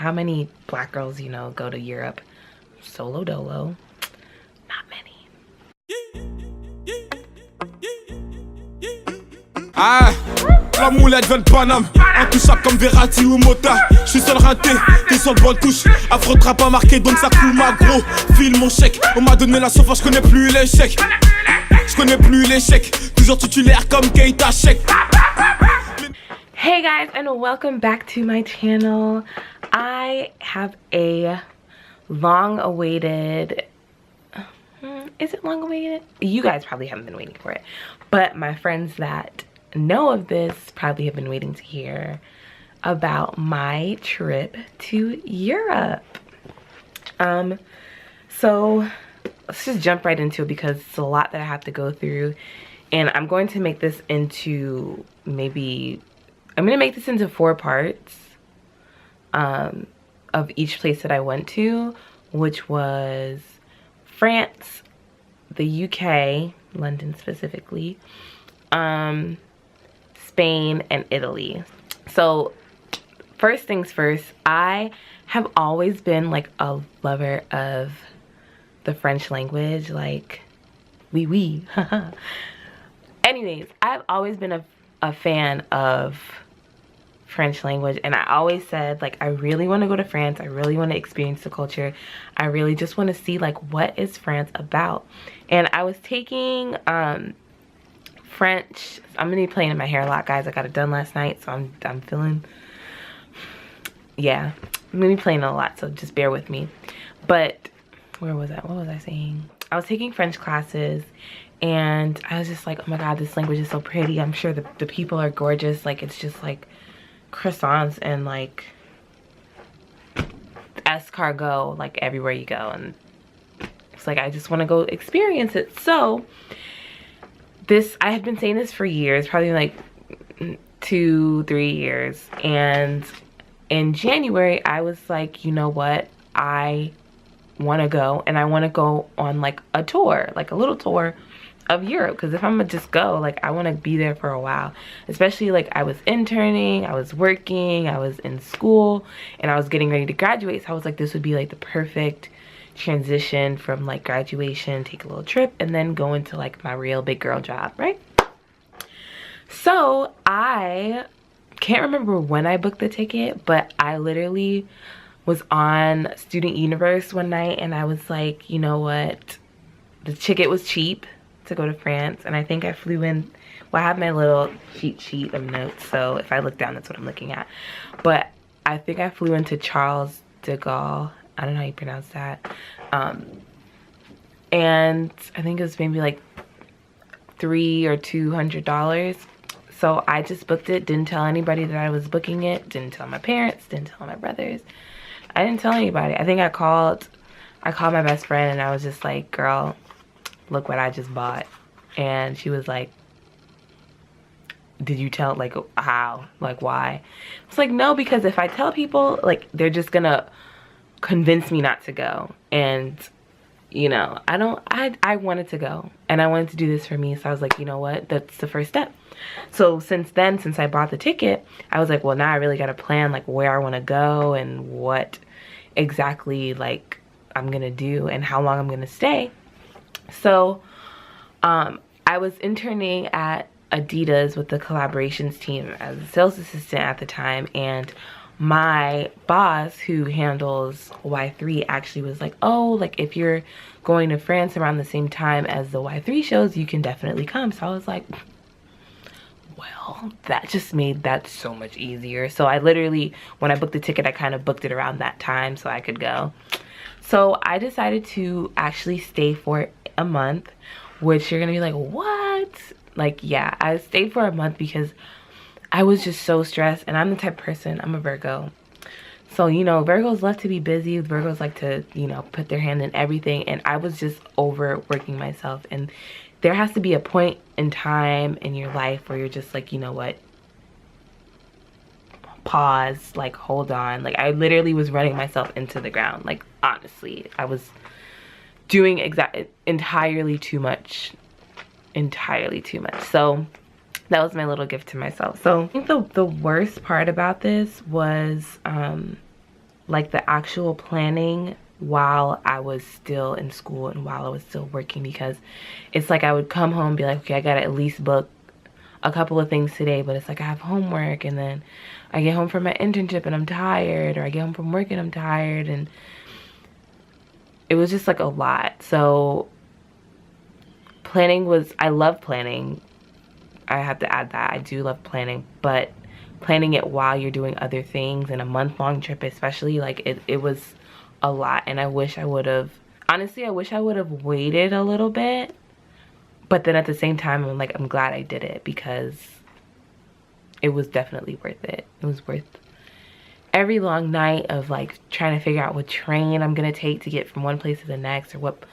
how many black girls, you know, go to Europe solo dolo? Not many. Ah, la moulette vient de Paname, intouchable comme Verratti ou Mota. J'suis seul raté, t'es sur le bon touche. Affreux trap pas marqué donc ça coule ma gros. File mon chèque, on m'a donné la sauce, j'connais plus l'échec. J'connais plus l'échec, toujours titulaire comme Keita Sheck. Hey guys, and welcome back to my channel. I have a long-awaited, is it long-awaited? You guys probably haven't been waiting for it, but my friends that know of this probably have been waiting to hear about my trip to Europe. So let's just jump right into it because it's a lot that I have to go through, and I'm going to make this into I'm gonna make this into 4 parts of each place that I went to, which was France, the UK, London specifically, Spain, and Italy. So first things first, I have always been like a lover of the French language, like oui. Anyways, I've always been a fan of French language, and I always said, like, I really want to go to France. I really want to experience the culture. I really just want to see, like, what is France about. And I was taking French. I'm gonna be playing in my hair a lot, guys. I got it done last night, so I'm feeling, yeah, I'm gonna be playing a lot, so just bear with me. But where was I? What was I saying? I was taking French classes, and I was just like, oh my god, this language is so pretty. I'm sure the people are gorgeous. Like, it's just like croissants and like escargot like everywhere you go, and it's like I just want to go experience it. So this, I had been saying this for years, probably like 2-3 years, and in January I was like, you know what, I want to go, and I want to go on like a tour, like a little tour of Europe, because if I'm gonna just go, like, I want to be there for a while, especially like I was interning, I was working, I was in school, and I was getting ready to graduate. So I was like, this would be like the perfect transition from like graduation, take a little trip, and then go into like my real big girl job, right? So I can't remember when I booked the ticket, but I literally was on Student Universe one night, and I was like, you know what, the ticket was cheap to go to France, and I think I flew in, well, I have my little cheat sheet of notes, so if I look down, that's what I'm looking at, but I think I flew into Charles de Gaulle, I don't know how you pronounce that, and I think it was maybe like $300 or $200, so I just booked it, didn't tell anybody that I was booking it, didn't tell my parents, didn't tell my brothers, I didn't tell anybody. I think I called my best friend, and I was just like, girl, look what I just bought. And she was like, did you tell, like, how, like, why? It's like, no, because if I tell people, like, they're just gonna convince me not to go. And, you know, I wanted to go, and I wanted to do this for me. So I was like, you know what, that's the first step. So since then, since I bought the ticket, I was like, well, now I really got to plan like where I want to go and what exactly like I'm gonna do and how long I'm gonna stay. So I was interning at Adidas with the collaborations team as a sales assistant at the time, and my boss, who handles Y3, actually was like, oh, like if you're going to France around the same time as the Y3 shows, you can definitely come. So I was like, well, that just made that so much easier. So I literally, when I booked the ticket, I kind of booked it around that time so I could go. So I decided to actually stay for a month, which you're gonna be like, what? Like, yeah, I stayed for a month because I was just so stressed, and I'm the type of person, I'm a Virgo. So, you know, Virgos love to be busy. Virgos like to, you know, put their hand in everything, and I was just overworking myself. And there has to be a point in time in your life where you're just like, you know what, pause, like, hold on. Like, I literally was running myself into the ground. Like, honestly, I was doing entirely too much. So that was my little gift to myself. So I think the worst part about this was like the actual planning while I was still in school and while I was still working, because it's like I would come home and be like, okay, I gotta at least book a couple of things today, but it's like I have homework, and then I get home from my internship and I'm tired, or I get home from work and I'm tired, and it was just like a lot. So planning was, I love planning. I have to add that. I do love planning, but planning it while you're doing other things, and a month-long trip especially, like it was a lot. And I wish I would have, honestly, I wish I would have waited a little bit. But then at the same time, I'm like, I'm glad I did it, because it was definitely worth it. It was worth every long night of like trying to figure out what train I'm gonna take to get from one place to the next, or what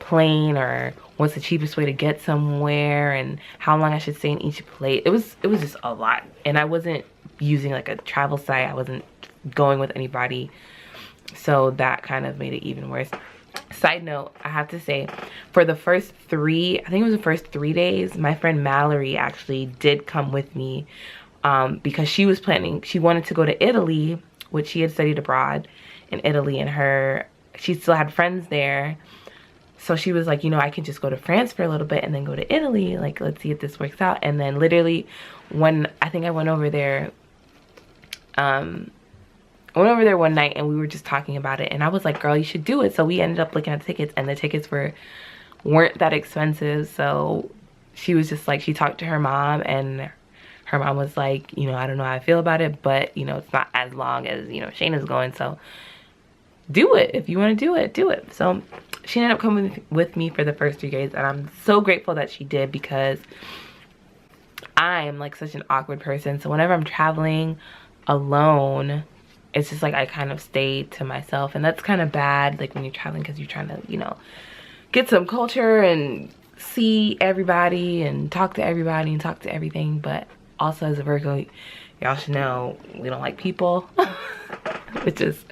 plane, or what's the cheapest way to get somewhere, and how long I should stay in each place. It was just a lot. And I wasn't using like a travel site. I wasn't going with anybody. So that kind of made it even worse. Side note, I have to say, for the first 3, I think it was the first 3 days, my friend Mallory actually did come with me, because she was planning, she wanted to go to Italy, which she had studied abroad in Italy, and she still had friends there. So she was like, you know, I can just go to France for a little bit and then go to Italy. Like, let's see if this works out. And then literally when I think I went over there, one night, and we were just talking about it, and I was like, girl, you should do it. So we ended up looking at tickets, and the tickets weren't that expensive. So she was just like, she talked to her mom, and her mom was like, you know, I don't know how I feel about it, but you know, it's not as long as, you know, Shayna's going, so do it. If you want to do it, do it. So she ended up coming with me for the first 3 days, and I'm so grateful that she did, because I am like such an awkward person. So whenever I'm traveling alone, it's just like I kind of stay to myself, and that's kind of bad, like when you're traveling, because you're trying to, you know, get some culture and see everybody and talk to everybody and talk to everything. But also, as a Virgo, y'all should know we don't like people, which is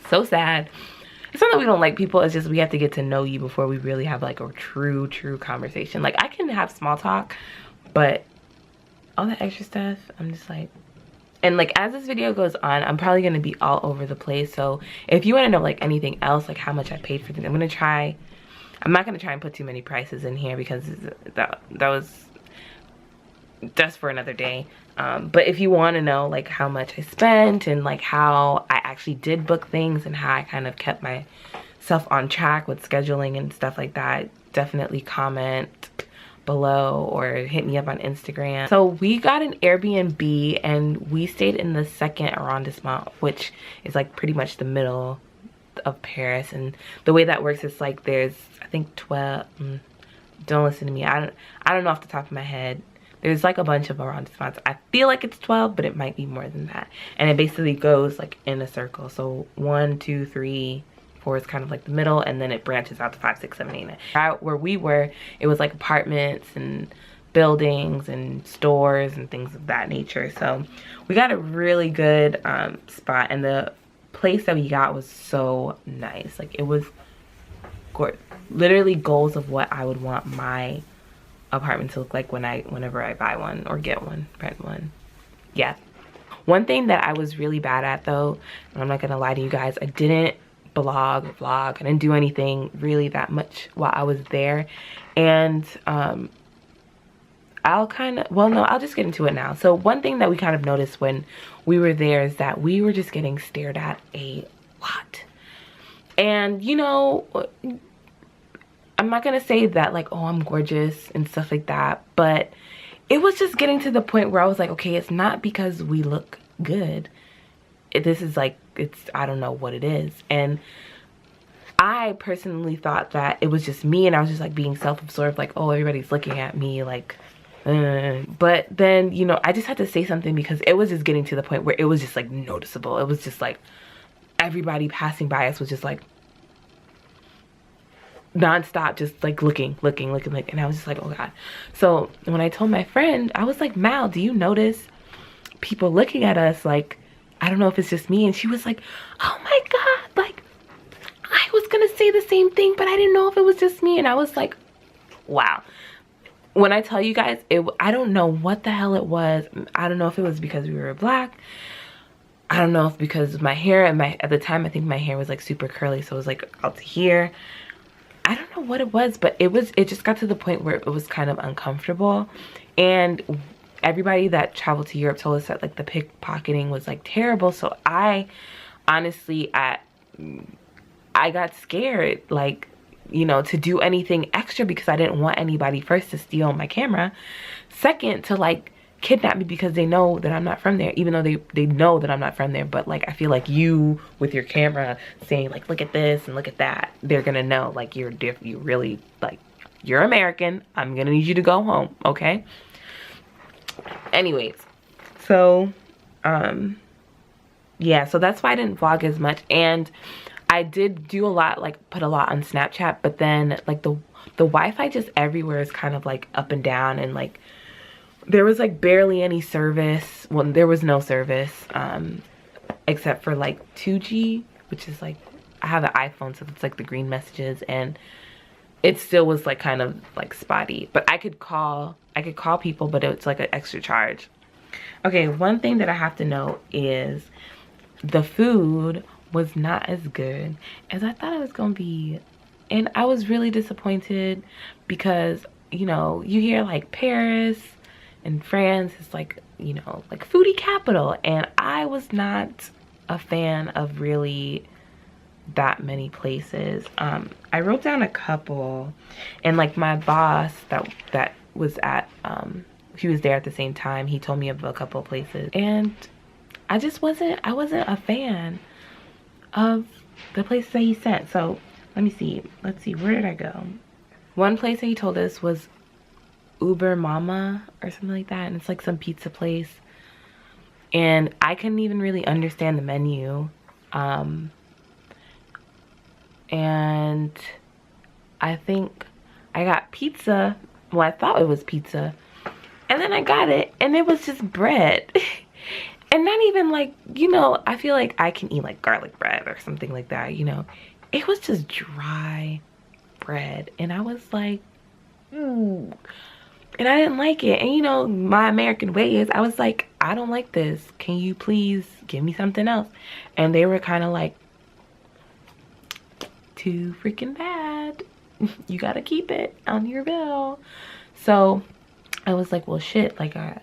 so sad. It's not that we don't like people, it's just we have to get to know you before we really have like a true conversation. Like, I can have small talk, but all that extra stuff, I'm just like. And like, as this video goes on, I'm probably going to be all over the place. So if you want to know like anything else, like how much I paid for things, I'm not going to try and put too many prices in here, because that's for another day. But if you want to know like how much I spent, and like how I actually did book things, and how I kind of kept myself on track with scheduling and stuff like that, definitely comment below or hit me up on Instagram. So we got an Airbnb, and we stayed in the 2nd arrondissement, which is like pretty much the middle of Paris. And the way that works is like there's, I think 12, don't listen to me, I don't know off the top of my head. There's like a bunch of arrondissements. I feel like it's 12, but it might be more than that. And it basically goes like in a circle. So 1, 2, 3, 4 is kind of like the middle, and then it branches out to 5, 6, 7, 8, 9. Out where we were, it was like apartments and buildings and stores and things of that nature. So we got a really good spot, and the place that we got was so nice. Like, it was gorgeous. Literally goals of what I would want my apartment to look like whenever I buy one or get one, rent one. Yeah. One thing that I was really bad at though, and I'm not gonna lie to you guys, I didn't vlog. I didn't do anything really that much while I was there. And I'll just get into it now. So one thing that we kind of noticed when we were there is that we were just getting stared at a lot. And you know, I'm not gonna say that like, oh, I'm gorgeous and stuff like that, but it was just getting to the point where I was like, okay, it's not because we look good. This is like, I don't know what it is. And I personally thought that it was just me, and I was just like being self-absorbed, like, oh, everybody's looking at me, like, but then, you know, I just had to say something, because it was just getting to the point where it was just like noticeable. It was just like everybody passing by us was just like non-stop, just like looking, and I was just like, oh god. So when I told my friend, I was like, Mal, do you notice people looking at us? Like, I don't know if it's just me. And she was like, oh my god, like, I was gonna say the same thing, but I didn't know if it was just me. And I was like, wow. When I tell you guys, I don't know what the hell it was. I don't know if it was because we were black. I don't know if because my hair at the time, I think my hair was like super curly, so it was like out to here. I don't know what it was, but it just got to the point where it was kind of uncomfortable. And everybody that traveled to Europe told us that like the pickpocketing was like terrible. So I honestly, I got scared, like, you know, to do anything extra because I didn't want anybody, first, to steal my camera, second, to like kidnap me because they know that I'm not from there, even though they know that I'm not from there. But like, I feel like you with your camera saying like, look at this and look at that, they're gonna know like you really, like, you're American, I'm gonna need you to go home, okay? Anyways, so yeah, so that's why I didn't vlog as much. And I did do a lot, like put a lot on Snapchat, but then like the Wi-Fi just everywhere is kind of like up and down, and like there was like barely any service. Well, there was no service except for like 2G, which is like, I have an iPhone, so it's like the green messages, and it still was like kind of like spotty. But I could call people, but it's like an extra charge. Okay, one thing that I have to note is the food was not as good as I thought it was gonna be. And I was really disappointed because, you know, you hear like Paris and France is like, you know, like foodie capital, and I was not a fan of really that many places. I wrote down a couple, and like my boss that was at he was there at the same time, he told me of a couple of places, and I wasn't a fan of the places that he sent. So let me see, let's see, where did I go? One place that he told us was Uber Mama or something like that, and it's like some pizza place, and I couldn't even really understand the menu. And I think I got pizza. Well, I thought it was pizza, and then I got it and it was just bread. And not even like, you know, I feel like I can eat like garlic bread or something like that, you know. It was just dry bread, and I was like, ooh. And I didn't like it. And you know, my American way is, I was like, I don't like this. Can you please give me something else? And they were kind of like, too freaking bad. You gotta keep it on your bill. So I was like, well, shit, like I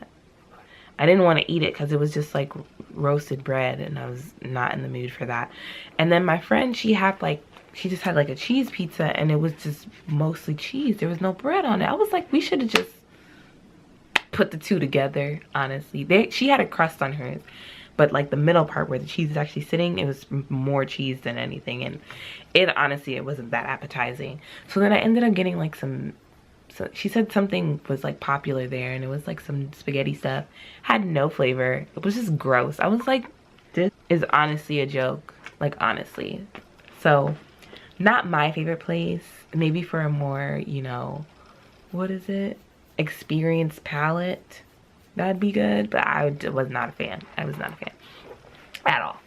didn't want to eat it because it was just like roasted bread, and I was not in the mood for that. And then my friend, she just had like a cheese pizza, and it was just mostly cheese. There was no bread on it. I was like, we should have just put the two together, honestly. She had a crust on hers, but like the middle part where the cheese is actually sitting, it was more cheese than anything, and honestly, it wasn't that appetizing. So then I ended up getting like so she said something was like popular there, and it was like some spaghetti stuff, had no flavor. It was just gross. I was like, this is honestly a joke, like honestly. So not my favorite place. Maybe for a more, you know, what is it, experienced palate, that'd be good. But I was not a fan. I was not a fan at all.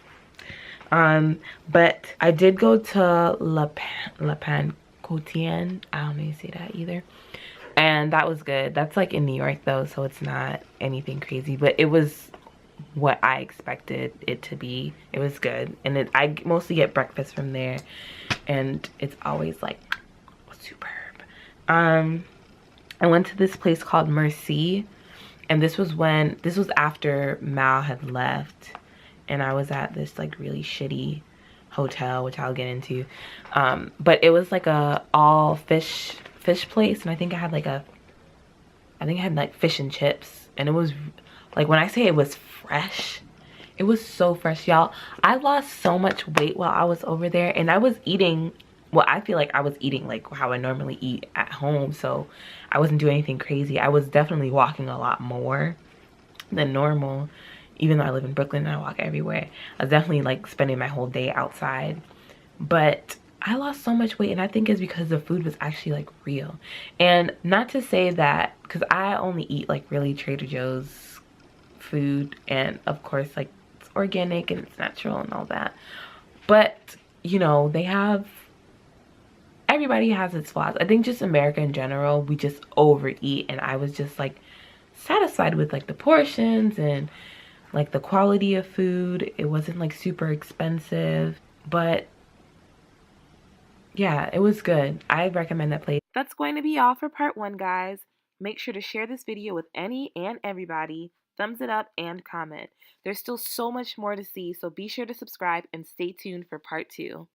But I did go to La Pancotienne. I don't know how you say that either. And that was good. That's like in New York though, so it's not anything crazy, but it was what I expected it to be. It was good. And I mostly get breakfast from there, and it's always like superb. I went to this place called Merci, and this was after Mal had left, and I was at this like really shitty hotel, which I'll get into. But it was like a all fish place, and I think I had like fish and chips, and it was like, when I say it was fresh, it was so fresh, y'all. I lost so much weight while I was over there, and I was eating, well, I feel like I was eating like how I normally eat at home, so I wasn't doing anything crazy. I was definitely walking a lot more than normal, even though I live in Brooklyn and I walk everywhere. I was definitely like spending my whole day outside, but I lost so much weight, and I think it's because the food was actually like real. And not to say that, because I only eat like really Trader Joe's food, and of course like it's organic and it's natural and all that, but you know, everybody has its flaws. I think just America in general, we just overeat, and I was just like satisfied with like the portions, and like the quality of food. It wasn't like super expensive, but yeah, it was good. I recommend that place. That's going to be all for part 1, guys. Make sure to share this video with any and everybody. Thumbs it up and comment. There's still so much more to see, so be sure to subscribe and stay tuned for part 2.